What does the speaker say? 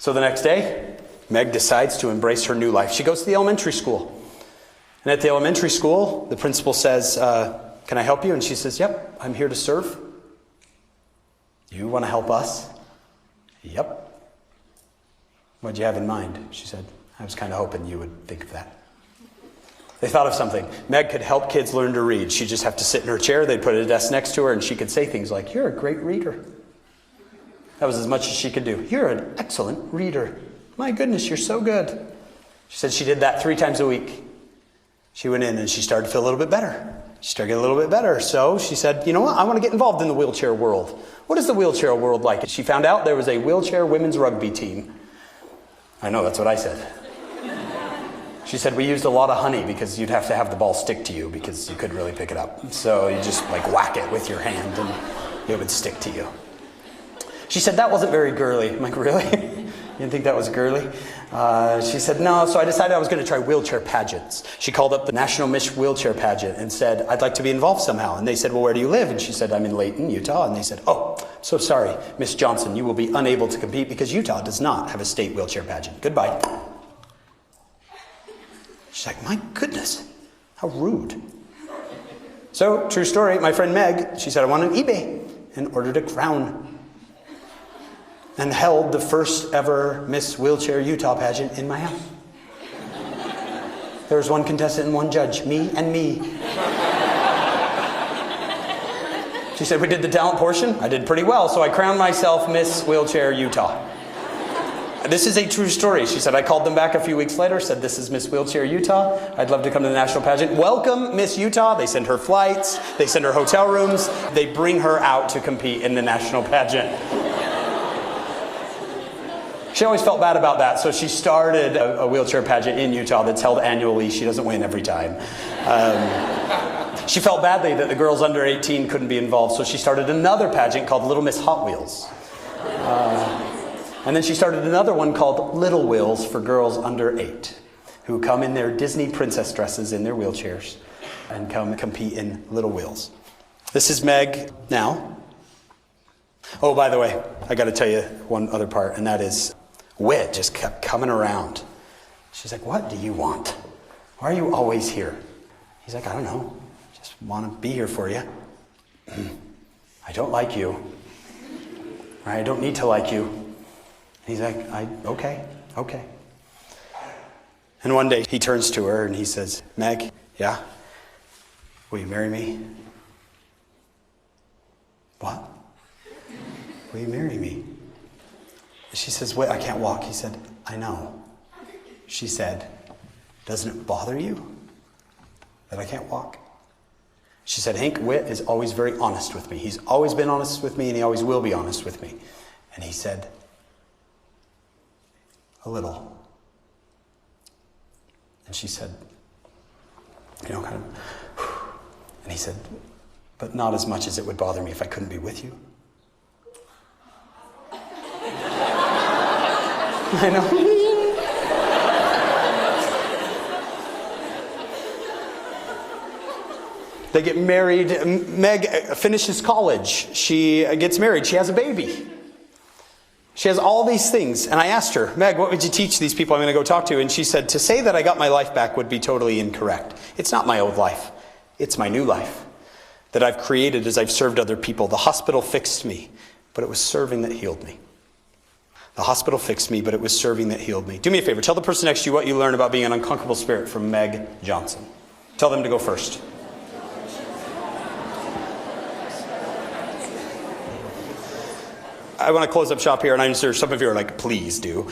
So the next day, Meg decides to embrace her new life. She goes to the elementary school. And at the elementary school, the principal says, can I help you? And she says, yep, I'm here to serve. You want to help us? Yep. What'd you have in mind? She said, I was kind of hoping you would think of that. They thought of something. Meg could help kids learn to read. She'd just have to sit in her chair. They'd put a desk next to her, and she could say things like, you're a great reader. That was as much as she could do. You're an excellent reader. My goodness, you're so good. She said she did that 3 times a week. She went in and she started to feel a little bit better. She started getting a little bit better. So she said, you know what? I want to get involved in the wheelchair world. What is the wheelchair world like? She found out there was a wheelchair women's rugby team. I know, that's what I said. She said, we used a lot of honey because you'd have to have the ball stick to you because you couldn't really pick it up. So you just like whack it with your hand and it would stick to you. She said, that wasn't very girly. I'm like, really? You didn't think that was girly? She said, no, so I decided I was going to try wheelchair pageants. She called up the National Miss Wheelchair Pageant and said, I'd like to be involved somehow. And they said, well, where do you live? And she said, I'm in Layton, Utah. And they said, oh, so sorry, Miss Johnson, you will be unable to compete because Utah does not have a state wheelchair pageant. Goodbye. She's like, my goodness, how rude. So, true story, my friend Meg, she said, I won on eBay and ordered a crown. And held the first ever Miss Wheelchair Utah pageant in my house. There was one contestant and one judge, me and me. She said, we did the talent portion. I did pretty well, so I crowned myself Miss Wheelchair Utah. This is a true story. She said, I called them back a few weeks later, said, this is Miss Wheelchair Utah. I'd love to come to the national pageant. Welcome, Miss Utah. They send her flights. They send her hotel rooms. They bring her out to compete in the national pageant. She always felt bad about that, so she started a wheelchair pageant in Utah that's held annually. She doesn't win every time. She felt badly that the girls under 18 couldn't be involved, so she started another pageant called Little Miss Hot Wheels. And then she started another one called Little Wheels for girls under 8, who come in their Disney princess dresses in their wheelchairs and come compete in Little Wheels. This is Meg now. Oh, by the way, I got to tell you one other part, and that is Wit just kept coming around. She's like, what do you want? Why are you always here? He's like, I don't know. Just want to be here for you. I don't like you. I don't need to like you. He's like, okay. And one day he turns to her and he says, Meg, yeah? Will you marry me? What? Will you marry me? She says, wait, I can't walk. He said, I know. She said, doesn't it bother you that I can't walk? She said, Hank Witt is always very honest with me. He's always been honest with me and he always will be honest with me. And he said, a little. And she said, kind of, and he said, but not as much as it would bother me if I couldn't be with you. I know. They get married. Meg finishes college. She gets married. She has a baby. She has all these things. And I asked her, Meg, what would you teach these people I'm going to go talk to? And she said, to say that I got my life back would be totally incorrect. It's not my old life. It's my new life that I've created as I've served other people. The hospital fixed me, but it was serving that healed me. The hospital fixed me, but it was serving that healed me. Do me a favor. Tell the person next to you what you learned about being an unconquerable spirit from Meg Johnson. Tell them to go first. I want to close up shop here, and I'm sure some of you are like, please do.